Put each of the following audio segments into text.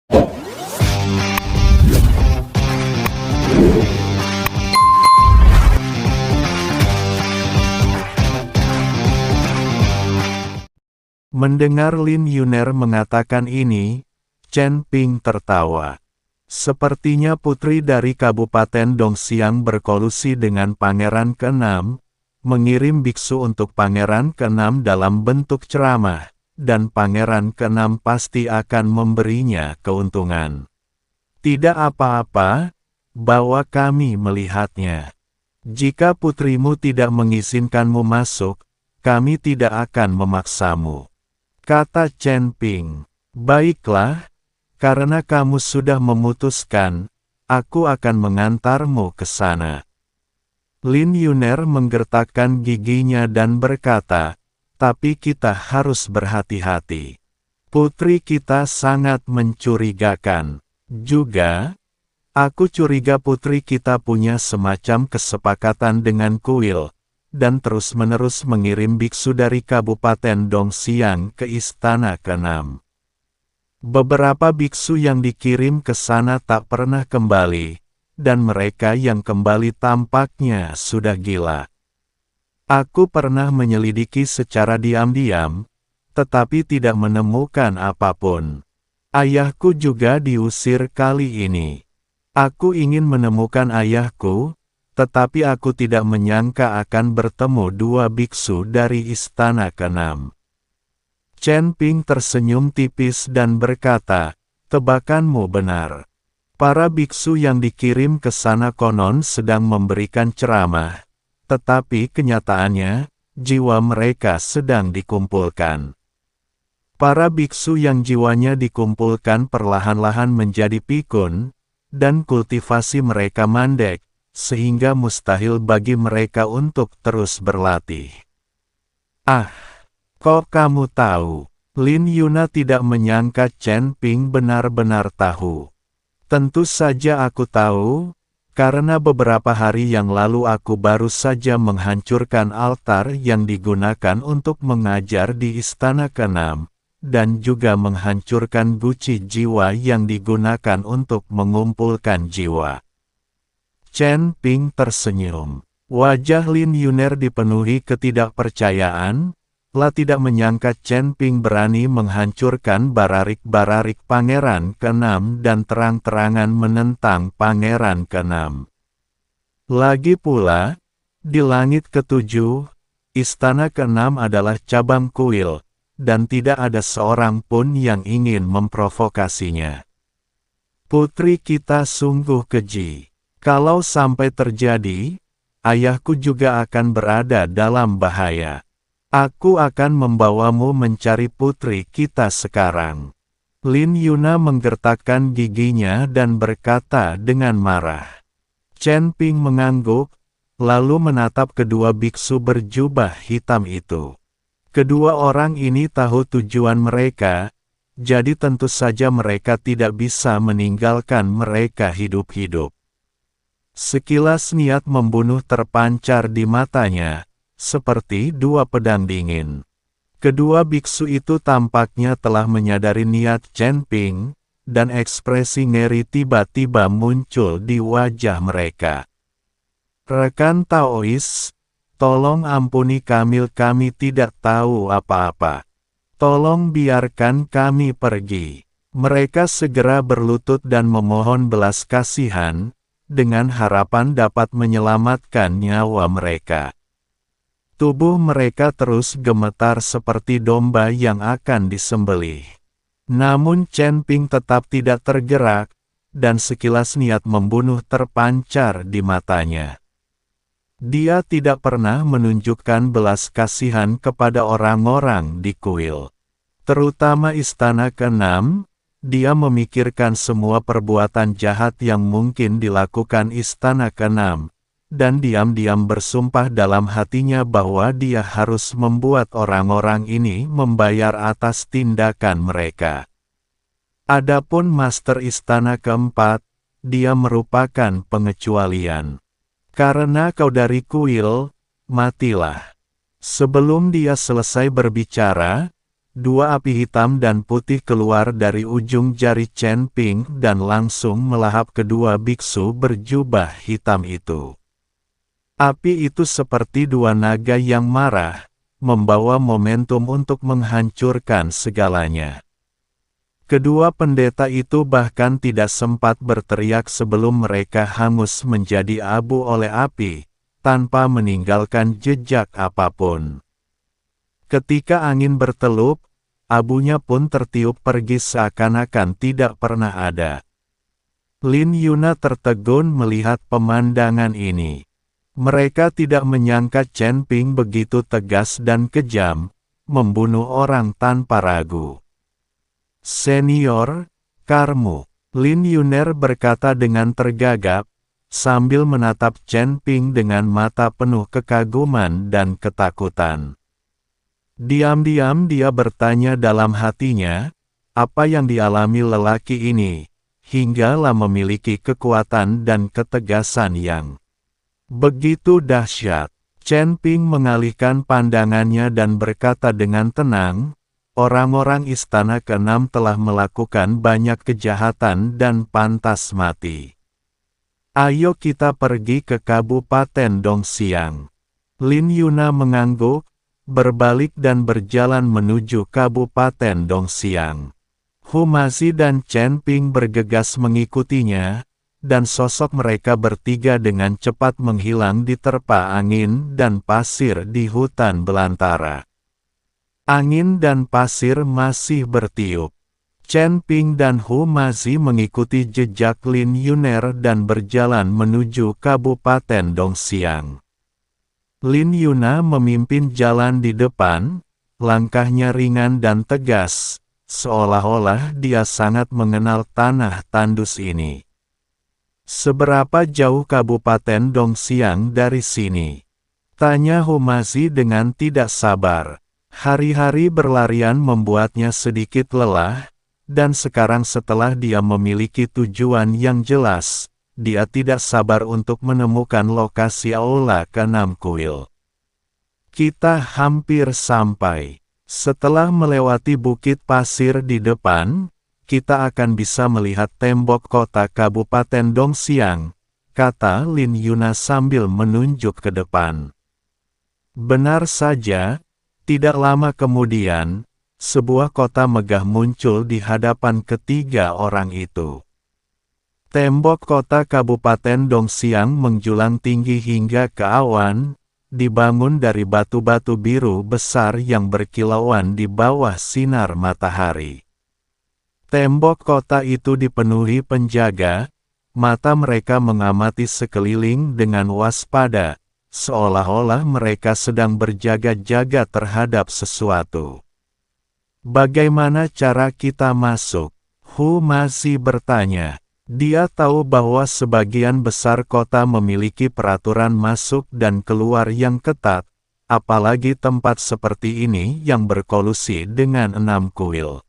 Mendengar Lin Yuner mengatakan ini, Chen Ping tertawa. Sepertinya putri dari Kabupaten Dongxiang berkolusi dengan Pangeran ke-6, mengirim biksu untuk Pangeran ke-6 dalam bentuk ceramah, dan Pangeran ke-6 pasti akan memberinya keuntungan. Tidak apa-apa, bawa kami melihatnya. Jika putrimu tidak mengizinkanmu masuk, kami tidak akan memaksamu, kata Chen Ping. Baiklah, karena kamu sudah memutuskan, aku akan mengantarmu ke sana. Lin Yuner menggertakkan giginya dan berkata, tapi kita harus berhati-hati. Putri kita sangat mencurigakan. Juga, aku curiga putri kita punya semacam kesepakatan dengan kuil, dan terus-menerus mengirim biksu dari Kabupaten Dongxiang ke Istana ke-6. Beberapa biksu yang dikirim ke sana tak pernah kembali, dan mereka yang kembali tampaknya sudah gila. Aku pernah menyelidiki secara diam-diam, tetapi tidak menemukan apapun. Ayahku juga diusir kali ini. Aku ingin menemukan ayahku, tetapi aku tidak menyangka akan bertemu dua biksu dari Istana ke-6. Chen Ping tersenyum tipis dan berkata, tebakanmu benar. Para biksu yang dikirim ke sana konon sedang memberikan ceramah, tetapi kenyataannya, jiwa mereka sedang dikumpulkan. Para biksu yang jiwanya dikumpulkan perlahan-lahan menjadi pikun, dan kultivasi mereka mandek, sehingga mustahil bagi mereka untuk terus berlatih. Ah! Kok kamu tahu? Lin Yuna tidak menyangka Chen Ping benar-benar tahu. Tentu saja aku tahu, karena beberapa hari yang lalu aku baru saja menghancurkan altar yang digunakan untuk mengajar di Istana ke-6, dan juga menghancurkan guci jiwa yang digunakan untuk mengumpulkan jiwa. Chen Ping tersenyum. Wajah Lin Yuner dipenuhi ketidakpercayaan. Lah tidak menyangka Chen Ping berani menghancurkan bararik-bararik Pangeran ke-6 dan terang-terangan menentang Pangeran ke-6. Lagi pula, di langit ke-7, Istana ke-6 adalah cabang kuil, dan tidak ada seorang pun yang ingin memprovokasinya. Putri kita sungguh keji. Kalau sampai terjadi, ayahku juga akan berada dalam bahaya. Aku akan membawamu mencari putri kita sekarang. Lin Yuna menggertakkan giginya dan berkata dengan marah. Chen Ping mengangguk, lalu menatap kedua biksu berjubah hitam itu. Kedua orang ini tahu tujuan mereka, jadi tentu saja mereka tidak bisa meninggalkan mereka hidup-hidup. Sekilas niat membunuh terpancar di matanya, seperti dua pedang dingin. Kedua biksu itu tampaknya telah menyadari niat Chen Ping, dan ekspresi ngeri tiba-tiba muncul di wajah mereka. Rekan Taois, tolong ampuni kami tidak tahu apa-apa. Tolong biarkan kami pergi. Mereka segera berlutut dan memohon belas kasihan, dengan harapan dapat menyelamatkan nyawa mereka. Tubuh mereka terus gemetar seperti domba yang akan disembelih. Namun Chen Ping tetap tidak tergerak, dan sekilas niat membunuh terpancar di matanya. Dia tidak pernah menunjukkan belas kasihan kepada orang-orang di kuil. Terutama Istana ke-6, dia memikirkan semua perbuatan jahat yang mungkin dilakukan Istana ke-6. Dan diam-diam bersumpah dalam hatinya bahwa dia harus membuat orang-orang ini membayar atas tindakan mereka. Adapun Master Istana ke-4, dia merupakan pengecualian. Karena kau dari kuil, matilah. Sebelum dia selesai berbicara, Dua api hitam dan putih keluar dari ujung jari Chen Ping dan langsung melahap kedua biksu berjubah hitam itu. Api itu seperti dua naga yang marah, membawa momentum untuk menghancurkan segalanya. Kedua pendeta itu bahkan tidak sempat berteriak sebelum mereka hangus menjadi abu oleh api, tanpa meninggalkan jejak apapun. Ketika angin bertelup, abunya pun tertiup pergi seakan-akan tidak pernah ada. Lin Yuna tertegun melihat pemandangan ini. Mereka tidak menyangka Chen Ping begitu tegas dan kejam, membunuh orang tanpa ragu. "Senior, Karmu," Lin Yuner berkata dengan tergagap, sambil menatap Chen Ping dengan mata penuh kekaguman dan ketakutan. Diam-diam dia bertanya dalam hatinya, apa yang dialami lelaki ini, hinggalah memiliki kekuatan dan ketegasan yang begitu dahsyat. Chen Ping mengalihkan pandangannya dan berkata dengan tenang, orang-orang Istana Keenam telah melakukan banyak kejahatan dan pantas mati. Ayo kita pergi ke Kabupaten Dongxiang. Lin Yuna mengangguk, berbalik dan berjalan menuju Kabupaten Dongxiang. Hu Mazi dan Chen Ping bergegas mengikutinya, dan sosok mereka bertiga dengan cepat menghilang diterpa angin dan pasir di hutan belantara. Angin dan pasir masih bertiup. Chen Ping dan Hu Mazi mengikuti jejak Lin Yuner dan berjalan menuju Kabupaten Dongxiang. Lin Yuna memimpin jalan di depan, langkahnya ringan dan tegas, seolah-olah dia sangat mengenal tanah tandus ini. "Seberapa jauh Kabupaten Dongxiang dari sini?" tanya Hu Mazi dengan tidak sabar. Hari-hari berlarian membuatnya sedikit lelah, dan sekarang setelah dia memiliki tujuan yang jelas, dia tidak sabar untuk menemukan lokasi Aula Keenam Kuil. "Kita hampir sampai. Setelah melewati bukit pasir di depan, kita akan bisa melihat tembok kota Kabupaten Dongxiang," kata Lin Yuna sambil menunjuk ke depan. Benar saja, tidak lama kemudian, sebuah kota megah muncul di hadapan ketiga orang itu. Tembok kota Kabupaten Dongxiang menjulang tinggi hingga ke awan, dibangun dari batu-batu biru besar yang berkilauan di bawah sinar matahari. Tembok kota itu dipenuhi penjaga, mata mereka mengamati sekeliling dengan waspada, seolah-olah mereka sedang berjaga-jaga terhadap sesuatu. "Bagaimana cara kita masuk?" Hu Mazi bertanya. Dia tahu bahwa sebagian besar kota memiliki peraturan masuk dan keluar yang ketat, apalagi tempat seperti ini yang berkolusi dengan 6 kuil.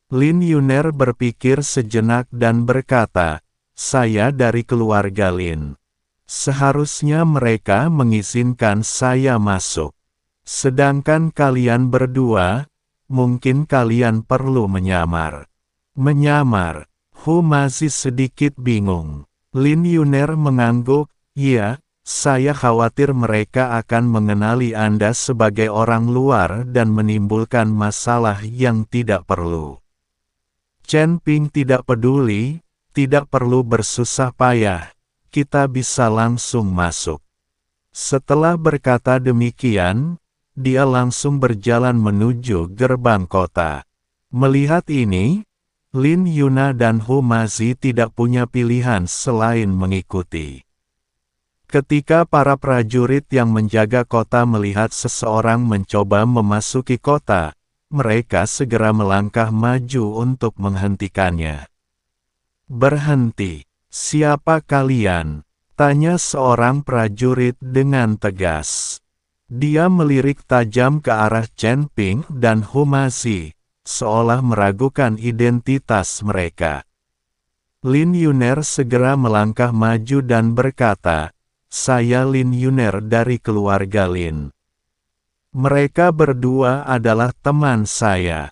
Lin Yuner berpikir sejenak dan berkata, "Saya dari keluarga Lin. Seharusnya mereka mengizinkan saya masuk. Sedangkan kalian berdua, mungkin kalian perlu menyamar." "Menyamar?" Hu Mazi sedikit bingung. Lin Yuner mengangguk, "Ya, saya khawatir mereka akan mengenali Anda sebagai orang luar dan menimbulkan masalah yang tidak perlu." Chen Ping tidak peduli, "Tidak perlu bersusah payah, kita bisa langsung masuk." Setelah berkata demikian, dia langsung berjalan menuju gerbang kota. Melihat ini, Lin Yuna dan Hu Mazi tidak punya pilihan selain mengikuti. Ketika para prajurit yang menjaga kota melihat seseorang mencoba memasuki kota, mereka segera melangkah maju untuk menghentikannya. "Berhenti, siapa kalian?" tanya seorang prajurit dengan tegas. Dia melirik tajam ke arah Chen Ping dan Hu Mazi, seolah meragukan identitas mereka. Lin Yuner segera melangkah maju dan berkata, "Saya Lin Yuner dari keluarga Lin." Mereka berdua adalah teman saya.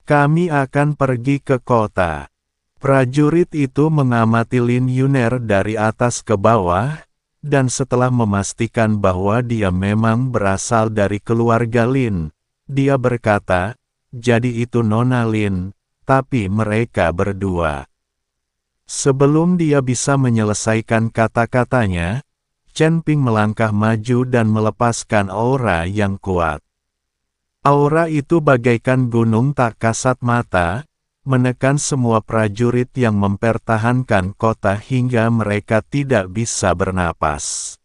Kami akan pergi ke kota. Prajurit itu mengamati Lin Yuner dari atas ke bawah, dan setelah memastikan bahwa dia memang berasal dari keluarga Lin, dia berkata, "Jadi itu Nona Lin, tapi mereka berdua." Sebelum dia bisa menyelesaikan kata-katanya, Chen Ping melangkah maju dan melepaskan aura yang kuat. Aura itu bagaikan gunung tak kasat mata, menekan semua prajurit yang mempertahankan kota hingga mereka tidak bisa bernapas.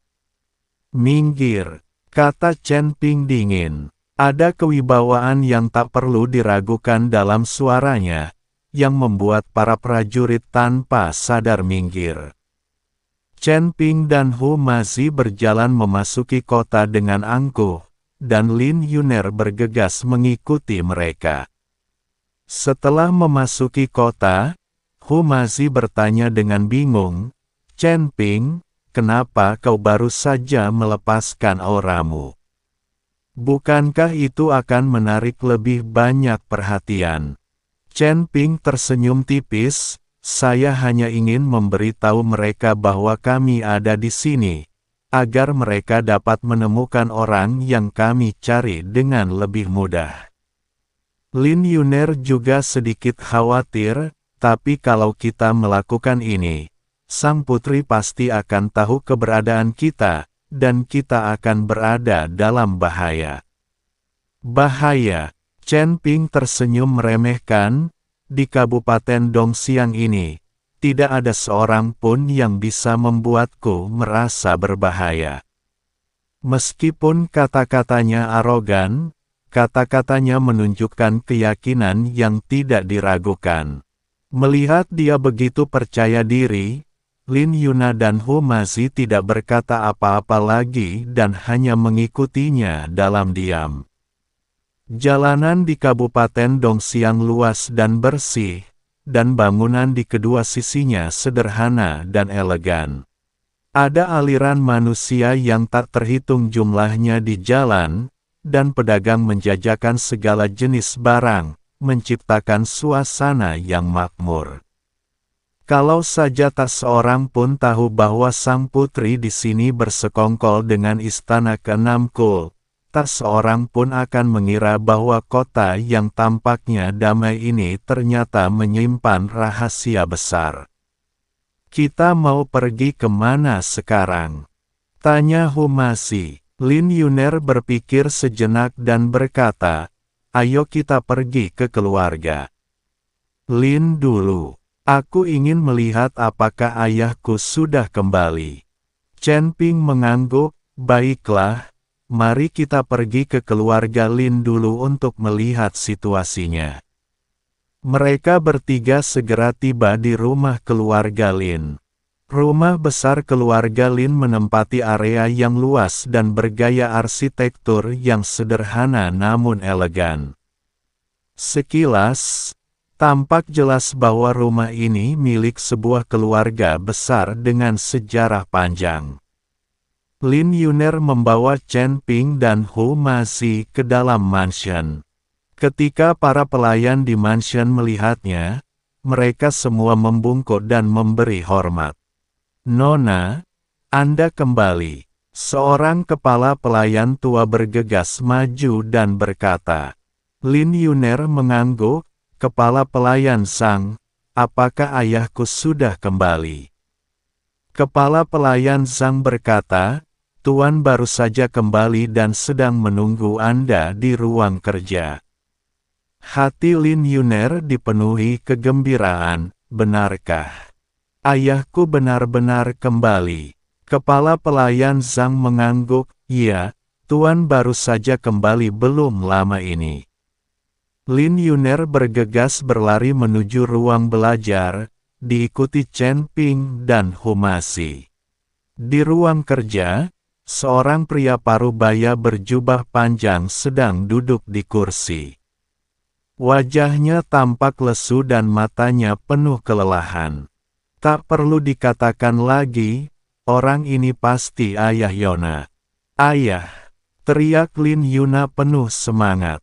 "Minggir," kata Chen Ping dingin. Ada kewibawaan yang tak perlu diragukan dalam suaranya, yang membuat para prajurit tanpa sadar minggir. Chen Ping dan Hu Mazi berjalan memasuki kota dengan angkuh, dan Lin Yuner bergegas mengikuti mereka. Setelah memasuki kota, Hu Mazi bertanya dengan bingung, "Chen Ping, kenapa kau baru saja melepaskan auramu? Bukankah itu akan menarik lebih banyak perhatian?" Chen Ping tersenyum tipis, "Saya hanya ingin memberitahu mereka bahwa kami ada di sini, agar mereka dapat menemukan orang yang kami cari dengan lebih mudah." Lin Yuner juga sedikit khawatir, "Tapi kalau kita melakukan ini, sang putri pasti akan tahu keberadaan kita, dan kita akan berada dalam bahaya." "Bahaya?" Chen Ping tersenyum meremehkan, "Di Kabupaten Dongxiang ini, tidak ada seorang pun yang bisa membuatku merasa berbahaya." Meskipun kata-katanya arogan, kata-katanya menunjukkan keyakinan yang tidak diragukan. Melihat dia begitu percaya diri, Lin Yuna dan Hu Mazi tidak berkata apa-apa lagi dan hanya mengikutinya dalam diam. Jalanan di Kabupaten Dongxiang luas dan bersih, dan bangunan di kedua sisinya sederhana dan elegan. Ada aliran manusia yang tak terhitung jumlahnya di jalan, dan pedagang menjajakan segala jenis barang, menciptakan suasana yang makmur. Kalau saja tak seorang pun tahu bahwa sang putri di sini bersekongkol dengan istana keenam Kul, tak seorang pun akan mengira bahwa kota yang tampaknya damai ini ternyata menyimpan rahasia besar. "Kita mau pergi kemana sekarang?" tanya Hu Mazi. Lin Yuner berpikir sejenak dan berkata, "Ayo kita pergi ke keluarga." "Lin dulu. Aku ingin melihat apakah ayahku sudah kembali." Chen Ping mengangguk, "Baiklah, mari kita pergi ke keluarga Lin dulu untuk melihat situasinya." Mereka bertiga segera tiba di rumah keluarga Lin. Rumah besar keluarga Lin menempati area yang luas dan bergaya arsitektur yang sederhana namun elegan. Sekilas, tampak jelas bahwa rumah ini milik sebuah keluarga besar dengan sejarah panjang. Lin Yuner membawa Chen Ping dan Hu Mazi ke dalam mansion. Ketika para pelayan di mansion melihatnya, mereka semua membungkuk dan memberi hormat. "Nona, Anda kembali." Seorang kepala pelayan tua bergegas maju dan berkata. Lin Yuner mengangguk, "Kepala pelayan Sang, apakah ayahku sudah kembali?" Kepala pelayan Zhang berkata, "Tuan baru saja kembali dan sedang menunggu Anda di ruang kerja." Hati Lin Yuner dipenuhi kegembiraan, "Benarkah? Ayahku benar-benar kembali?" Kepala pelayan Zhang mengangguk, "Iya, Tuan baru saja kembali belum lama ini." Lin Yuner bergegas berlari menuju ruang belajar, diikuti Chen Ping dan Hu Mazi. Di ruang kerja, seorang pria parubaya berjubah panjang sedang duduk di kursi. Wajahnya tampak lesu dan matanya penuh kelelahan. Tak perlu dikatakan lagi, orang ini pasti Ayah Yona. "Ayah," teriak Lin Yuna penuh semangat.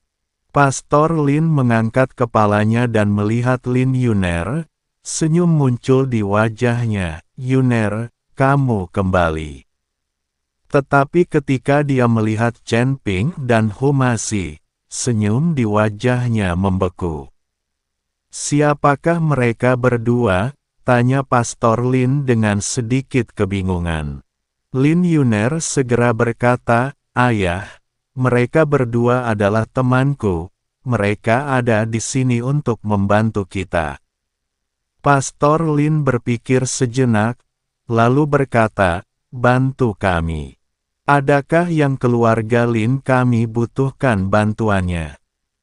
Pastor Lin mengangkat kepalanya dan melihat Lin Yuner. Senyum muncul di wajahnya. Yuner, kamu kembali. Tetapi ketika dia melihat Chen Ping dan Hu Maxi, senyum di wajahnya membeku. Siapakah mereka berdua? Tanya Pastor Lin dengan sedikit kebingungan. Lin Yuner segera berkata, Ayah, mereka berdua adalah temanku. Mereka ada di sini untuk membantu kita. Pastor Lin berpikir sejenak, lalu berkata, bantu kami. Adakah yang keluarga Lin kami butuhkan bantuannya?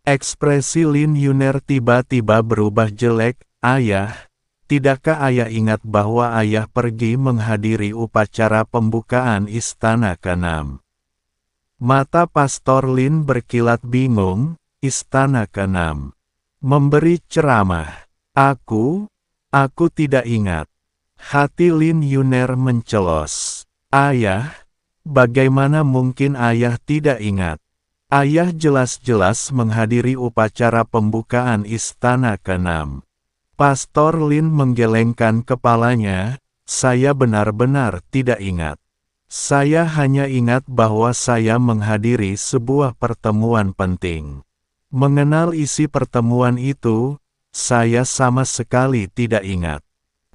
Ekspresi Lin Yuner tiba-tiba berubah jelek. Ayah, tidakkah ayah ingat bahwa ayah pergi menghadiri upacara pembukaan istana ke-6? Mata Pastor Lin berkilat bingung. Istana ke-6. Memberi ceramah. Aku tidak ingat. Hati Lin Yuner mencelos. Ayah, bagaimana mungkin ayah tidak ingat? Ayah jelas-jelas menghadiri upacara pembukaan istana ke-6. Pastor Lin menggelengkan kepalanya, saya benar-benar tidak ingat. Saya hanya ingat bahwa saya menghadiri sebuah pertemuan penting. Mengenal isi pertemuan itu, saya sama sekali tidak ingat.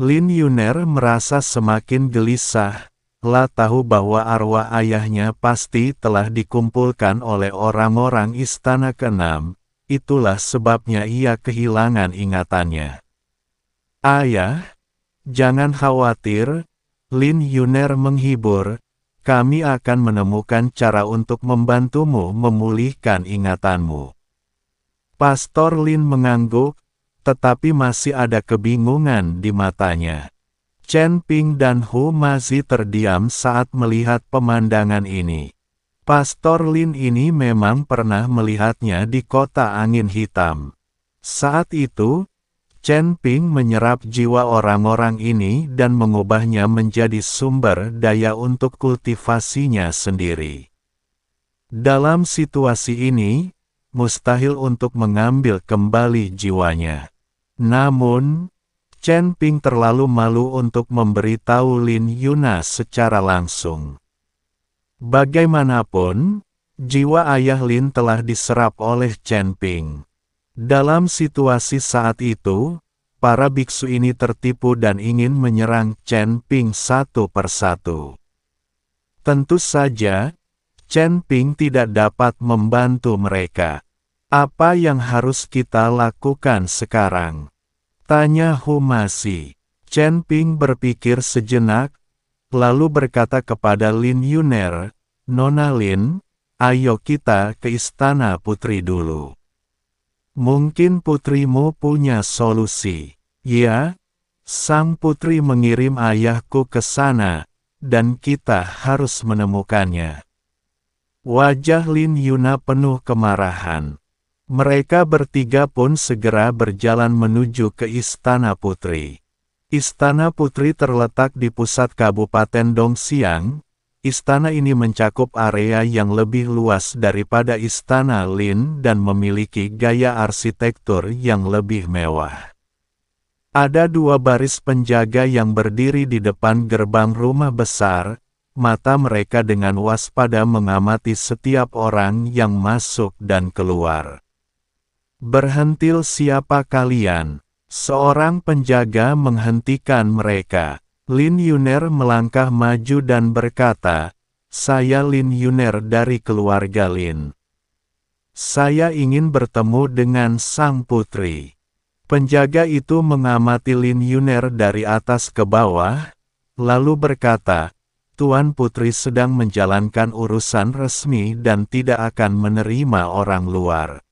Lin Yuner merasa semakin gelisah. Lah tahu bahwa arwah ayahnya pasti telah dikumpulkan oleh orang-orang istana ke-6. Itulah sebabnya ia kehilangan ingatannya. Ayah, jangan khawatir. Lin Yuner menghibur. Kami akan menemukan cara untuk membantumu memulihkan ingatanmu. Pastor Lin mengangguk, tetapi masih ada kebingungan di matanya. Chen Ping dan Hu Maxi terdiam saat melihat pemandangan ini. Pastor Lin ini memang pernah melihatnya di kota angin hitam. Saat itu, Chen Ping menyerap jiwa orang-orang ini dan mengubahnya menjadi sumber daya untuk kultivasinya sendiri. Dalam situasi ini, mustahil untuk mengambil kembali jiwanya. Namun, Chen Ping terlalu malu untuk memberitahu Lin Yuna secara langsung. Bagaimanapun, jiwa ayah Lin telah diserap oleh Chen Ping. Dalam situasi saat itu, para biksu ini tertipu dan ingin menyerang Chen Ping satu persatu. Tentu saja, Chen Ping tidak dapat membantu mereka. Apa yang harus kita lakukan sekarang? Tanya Hu Maxi. Chen Ping berpikir sejenak, lalu berkata kepada Lin Yuner, Nona Lin, ayo kita ke istana putri dulu. Mungkin putrimu punya solusi. Ya, sang putri mengirim ayahku ke sana, dan kita harus menemukannya. Wajah Lin Yuna penuh kemarahan. Mereka bertiga pun segera berjalan menuju ke Istana Putri. Istana Putri terletak di pusat Kabupaten Dongxiang. Istana ini mencakup area yang lebih luas daripada Istana Lin dan memiliki gaya arsitektur yang lebih mewah. Ada dua baris penjaga yang berdiri di depan gerbang rumah besar. Mata mereka dengan waspada mengamati setiap orang yang masuk dan keluar. Berhentil siapa kalian? Seorang penjaga menghentikan mereka. Lin Yuner melangkah maju dan berkata, saya Lin Yuner dari keluarga Lin. Saya ingin bertemu dengan sang putri. Penjaga itu mengamati Lin Yuner dari atas ke bawah, lalu berkata, Tuan Putri sedang menjalankan urusan resmi dan tidak akan menerima orang luar.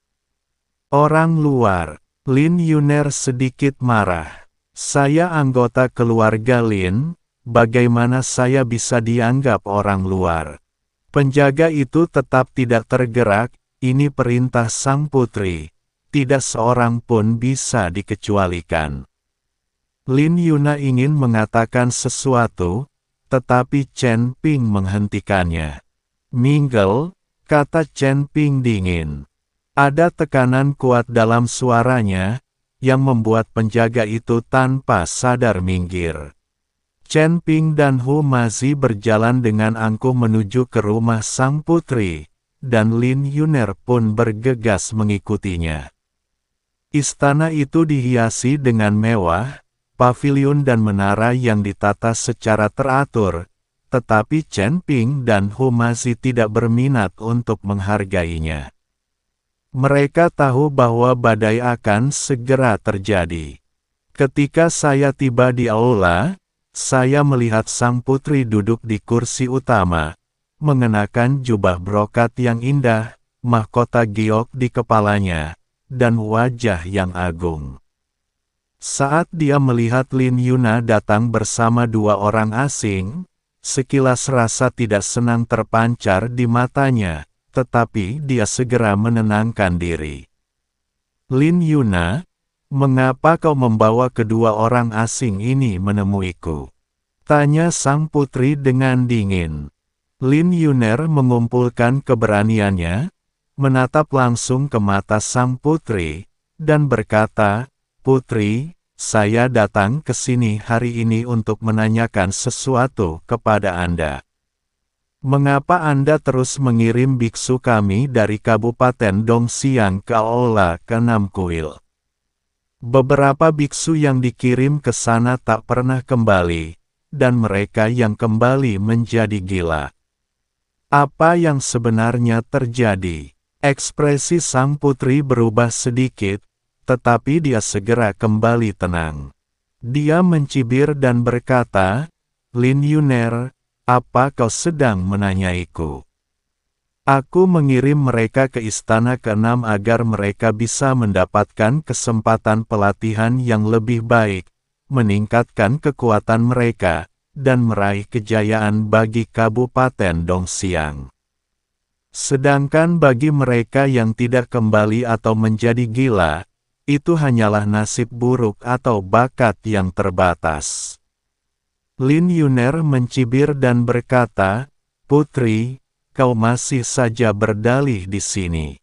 Orang luar. Lin Yuner sedikit marah. Saya anggota keluarga Lin, bagaimana saya bisa dianggap orang luar? Penjaga itu tetap tidak tergerak, ini perintah sang putri. Tidak seorang pun bisa dikecualikan. Lin Yuna ingin mengatakan sesuatu, tetapi Chen Ping menghentikannya. Mingle, kata Chen Ping dingin. Ada tekanan kuat dalam suaranya, yang membuat penjaga itu tanpa sadar minggir. Chen Ping dan Hu Mazi berjalan dengan angkuh menuju ke rumah sang putri, dan Lin Yuner pun bergegas mengikutinya. Istana itu dihiasi dengan mewah, paviliun dan menara yang ditata secara teratur, tetapi Chen Ping dan Hu Mazi tidak berminat untuk menghargainya. Mereka tahu bahwa badai akan segera terjadi. Ketika saya tiba di aula, saya melihat sang putri duduk di kursi utama, mengenakan jubah brokat yang indah, mahkota giok di kepalanya, dan wajah yang agung. Saat dia melihat Lin Yuna datang bersama dua orang asing, sekilas rasa tidak senang terpancar di matanya, tetapi dia segera menenangkan diri. Lin Yuna, mengapa kau membawa kedua orang asing ini menemuiku? Tanya sang putri dengan dingin. Lin Yuner mengumpulkan keberaniannya, menatap langsung ke mata sang putri, dan berkata, "Putri, saya datang ke sini hari ini untuk menanyakan sesuatu kepada Anda. Mengapa Anda terus mengirim biksu kami dari Kabupaten Dongxiang ke aula ke-6 kuil? Beberapa biksu yang dikirim ke sana tak pernah kembali, dan mereka yang kembali menjadi gila. Apa yang sebenarnya terjadi?" Ekspresi sang putri berubah sedikit, tetapi dia segera kembali tenang. Dia mencibir dan berkata, "Lin Yuner, apa kau sedang menanyaiku? Aku mengirim mereka ke istana ke-6 agar mereka bisa mendapatkan kesempatan pelatihan yang lebih baik, meningkatkan kekuatan mereka, dan meraih kejayaan bagi Kabupaten Dongxiang. Sedangkan bagi mereka yang tidak kembali atau menjadi gila, itu hanyalah nasib buruk atau bakat yang terbatas." Lin Yuner mencibir dan berkata, "Putri, kau masih saja berdalih di sini.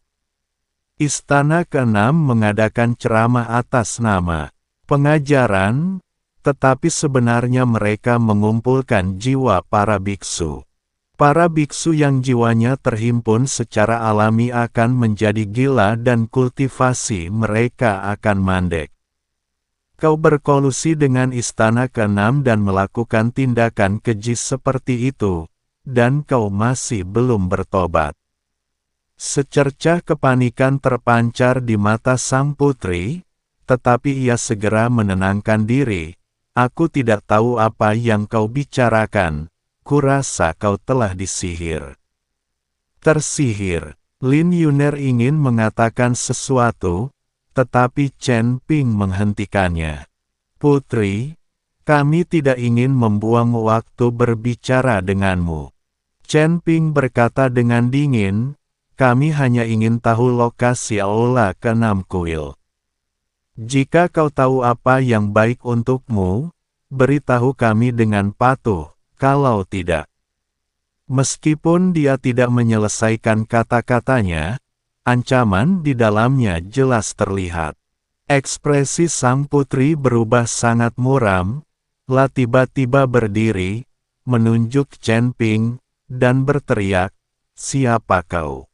Istana ke-6 mengadakan ceramah atas nama pengajaran, tetapi sebenarnya mereka mengumpulkan jiwa para biksu. Para biksu yang jiwanya terhimpun secara alami akan menjadi gila dan kultivasi mereka akan mandek. Kau berkolusi dengan istana ke-6 dan melakukan tindakan keji seperti itu, dan kau masih belum bertobat." Secercah kepanikan terpancar di mata sang putri, tetapi ia segera menenangkan diri. "Aku tidak tahu apa yang kau bicarakan. Kurasa kau telah disihir." "Tersihir?" Lin Yuner ingin mengatakan sesuatu, tetapi Chen Ping menghentikannya. "Putri, kami tidak ingin membuang waktu berbicara denganmu." Chen Ping berkata dengan dingin, "Kami hanya ingin tahu lokasi aula ke-6 kuil. Jika kau tahu apa yang baik untukmu, beritahu kami dengan patuh. Kalau tidak..." Meskipun dia tidak menyelesaikan kata-katanya, ancaman di dalamnya jelas terlihat. Ekspresi sang putri berubah sangat muram, lalu tiba-tiba berdiri, menunjuk Chen Ping, dan berteriak, "Siapa kau?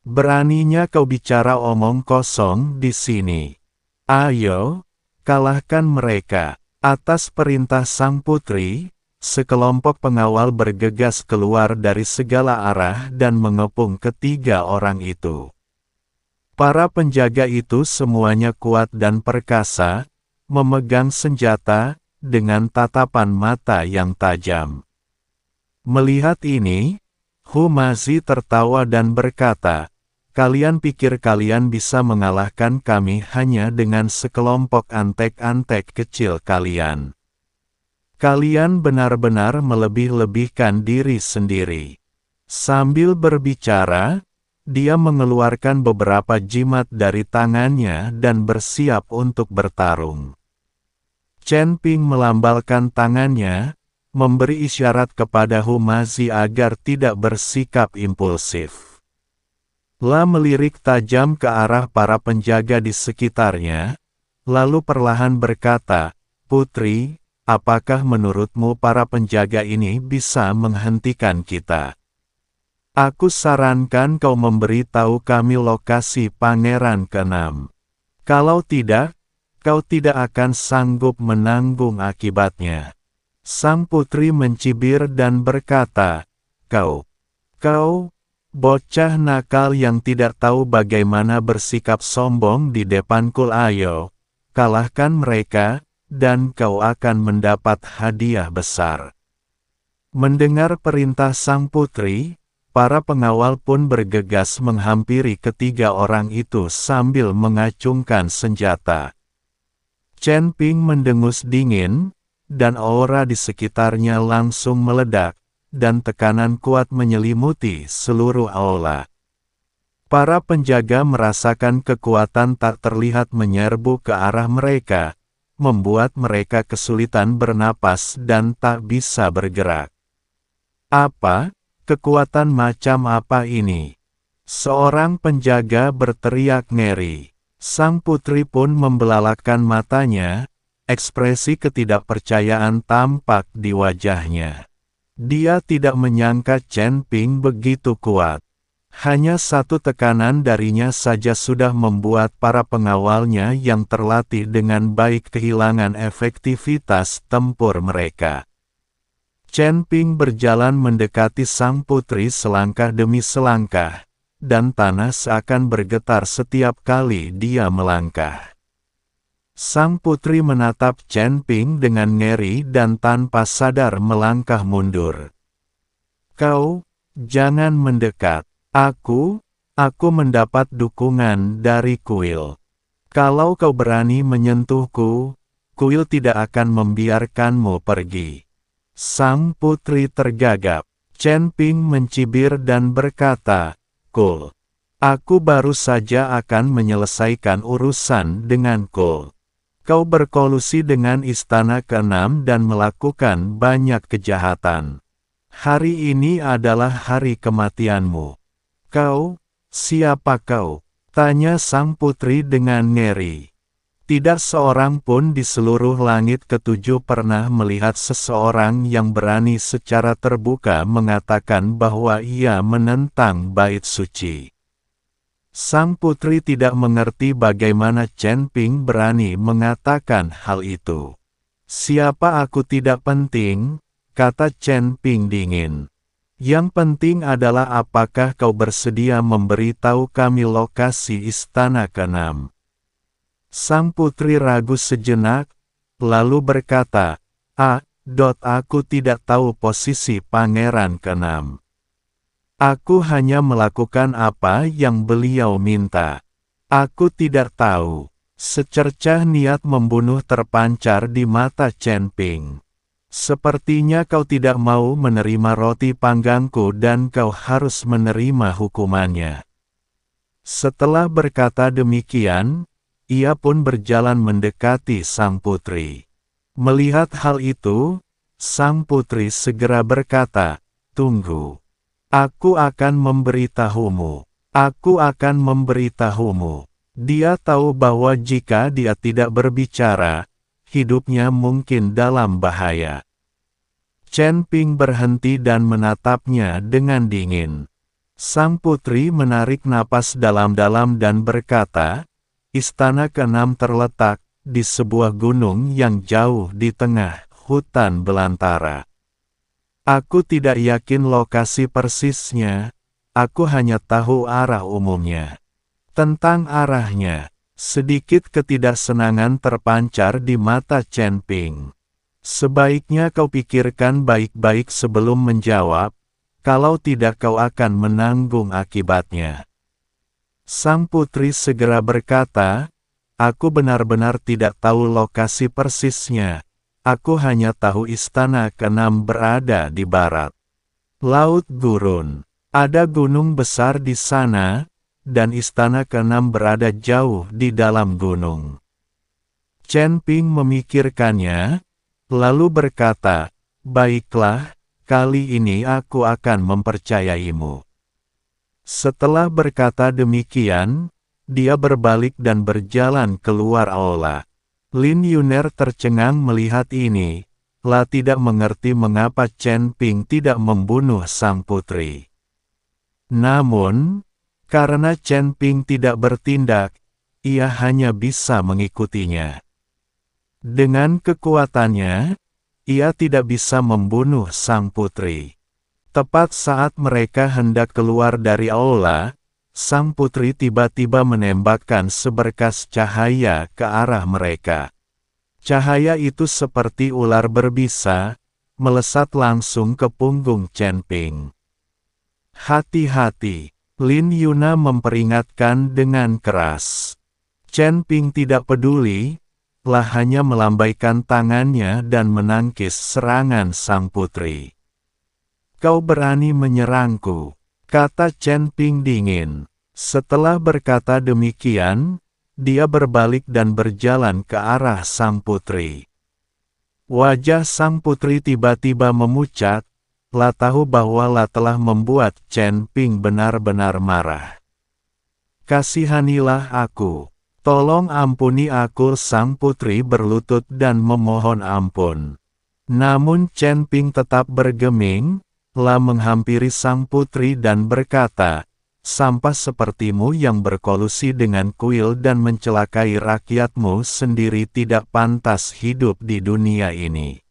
Beraninya kau bicara omong kosong di sini? Ayo, kalahkan mereka." Atas perintah sang putri, sekelompok pengawal bergegas keluar dari segala arah dan mengepung ketiga orang itu. Para penjaga itu semuanya kuat dan perkasa, memegang senjata, dengan tatapan mata yang tajam. Melihat ini, Hu Mazi tertawa dan berkata, "Kalian pikir kalian bisa mengalahkan kami hanya dengan sekelompok antek-antek kecil kalian? Kalian benar-benar melebih-lebihkan diri sendiri." Sambil berbicara, dia mengeluarkan beberapa jimat dari tangannya dan bersiap untuk bertarung. Chen Ping melambalkan tangannya, memberi isyarat kepada Humazi agar tidak bersikap impulsif. La melirik tajam ke arah para penjaga di sekitarnya, lalu perlahan berkata, "Putri, apakah menurutmu para penjaga ini bisa menghentikan kita? Aku sarankan kau memberitahu kami lokasi Pangeran ke-6. Kalau tidak, kau tidak akan sanggup menanggung akibatnya." Sang putri mencibir dan berkata, Kau, bocah nakal yang tidak tahu bagaimana bersikap sombong di depanku, ayo, kalahkan mereka, dan kau akan mendapat hadiah besar." Mendengar perintah sang putri, para pengawal pun bergegas menghampiri ketiga orang itu sambil mengacungkan senjata. Chen Ping mendengus dingin, dan aura di sekitarnya langsung meledak, dan tekanan kuat menyelimuti seluruh aula. Para penjaga merasakan kekuatan tak terlihat menyerbu ke arah mereka, membuat mereka kesulitan bernapas dan tak bisa bergerak. "Apa? Kekuatan macam apa ini?" Seorang penjaga berteriak ngeri. Sang putri pun membelalakkan matanya, ekspresi ketidakpercayaan tampak di wajahnya. Dia tidak menyangka Chen Ping begitu kuat. Hanya satu tekanan darinya saja sudah membuat para pengawalnya yang terlatih dengan baik kehilangan efektivitas tempur mereka. Chen Ping berjalan mendekati sang putri selangkah demi selangkah, dan tanah seakan bergetar setiap kali dia melangkah. Sang putri menatap Chen Ping dengan ngeri dan tanpa sadar melangkah mundur. "Kau, jangan mendekat. Aku mendapat dukungan dari kuil. Kalau kau berani menyentuhku, kuil tidak akan membiarkanmu pergi." Sang putri tergagap. Chen Ping mencibir dan berkata, "Kul, aku baru saja akan menyelesaikan urusan dengan Kul. Kau berkolusi dengan istana ke-6 dan melakukan banyak kejahatan. Hari ini adalah hari kematianmu." "Kau, siapa kau?" tanya sang putri dengan ngeri. Tidak seorang pun di seluruh langit ketujuh pernah melihat seseorang yang berani secara terbuka mengatakan bahwa ia menentang bait suci. Sang putri tidak mengerti bagaimana Chen Ping berani mengatakan hal itu. "Siapa aku tidak penting," kata Chen Ping dingin. "Yang penting adalah apakah kau bersedia memberitahu kami lokasi istana ke-6. Sang putri ragu sejenak, lalu berkata, Aku tidak tahu posisi Pangeran ke-6. Aku hanya melakukan apa yang beliau minta. Aku tidak tahu." Secercah niat membunuh terpancar di mata Chen Ping. "Sepertinya kau tidak mau menerima roti panggangku dan kau harus menerima hukumannya." Setelah berkata demikian, ia pun berjalan mendekati sang putri. Melihat hal itu, sang putri segera berkata, "Tunggu. Aku akan memberitahumu. Aku akan memberitahumu." Dia tahu bahwa jika dia tidak berbicara, hidupnya mungkin dalam bahaya. Chen Ping berhenti dan menatapnya dengan dingin. Sang putri menarik napas dalam-dalam dan berkata, "Istana ke-6 terletak di sebuah gunung yang jauh di tengah hutan belantara. Aku tidak yakin lokasi persisnya, aku hanya tahu arah umumnya." Tentang arahnya, sedikit ketidaksenangan terpancar di mata Chen Ping. "Sebaiknya kau pikirkan baik-baik sebelum menjawab, kalau tidak kau akan menanggung akibatnya." Sang putri segera berkata, "Aku benar-benar tidak tahu lokasi persisnya. Aku hanya tahu istana ke-6 berada di barat Laut Gurun. Ada gunung besar di sana, dan istana ke-6 berada jauh di dalam gunung." Chen Ping memikirkannya, lalu berkata, Baiklah, kali ini aku akan mempercayaimu. Setelah berkata demikian, dia berbalik dan berjalan keluar aula. Lin Yuner tercengang melihat ini, tidak mengerti mengapa Chen Ping tidak membunuh sang putri. Namun, karena Chen Ping tidak bertindak, ia hanya bisa mengikutinya. Dengan kekuatannya, ia tidak bisa membunuh sang putri. Tepat saat mereka hendak keluar dari aula, sang putri tiba-tiba menembakkan seberkas cahaya ke arah mereka. Cahaya itu seperti ular berbisa, melesat langsung ke punggung Chen Ping. Hati-hati, Lin Yuna memperingatkan dengan keras. Chen Ping tidak peduli, hanya melambaikan tangannya dan menangkis serangan sang putri. Kau berani menyerangku, kata Chen Ping dingin. Setelah berkata demikian, dia berbalik dan berjalan ke arah sang putri. Wajah sang putri tiba-tiba memucat, tahu bahwa telah membuat Chen Ping benar-benar marah. Kasihanilah aku. Tolong ampuni aku, sang putri berlutut dan memohon ampun. Namun Chen Ping tetap bergeming, menghampiri sang putri dan berkata, sampah sepertimu yang berkolusi dengan kuil dan mencelakai rakyatmu sendiri tidak pantas hidup di dunia ini.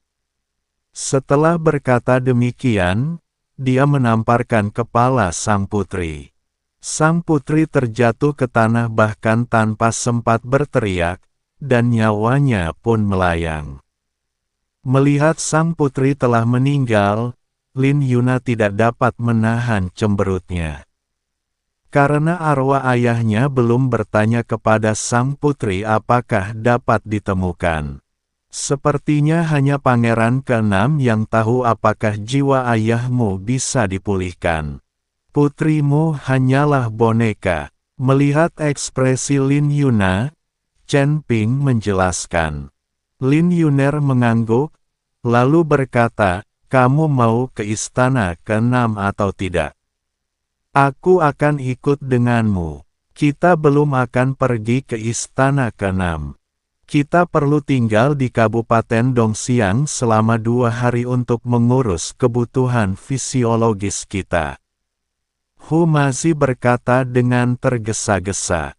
Setelah berkata demikian, dia menamparkan kepala sang putri. Sang putri terjatuh ke tanah bahkan tanpa sempat berteriak, dan nyawanya pun melayang. Melihat sang putri telah meninggal, Lin Yuna tidak dapat menahan cemberutnya. Karena arwah ayahnya belum bertanya kepada sang putri apakah dapat ditemukan. Sepertinya hanya Pangeran ke-6 yang tahu apakah jiwa ayahmu bisa dipulihkan. Putrimu hanyalah boneka. Melihat ekspresi Lin Yuna, Chen Ping menjelaskan. Lin Yuner mengangguk, lalu berkata, kamu mau ke istana ke-6 atau tidak? Aku akan ikut denganmu. Kita belum akan pergi ke istana ke-6. Kita perlu tinggal di Kabupaten Dongxiang selama 2 hari untuk mengurus kebutuhan fisiologis kita. Hu Mazi berkata dengan tergesa-gesa.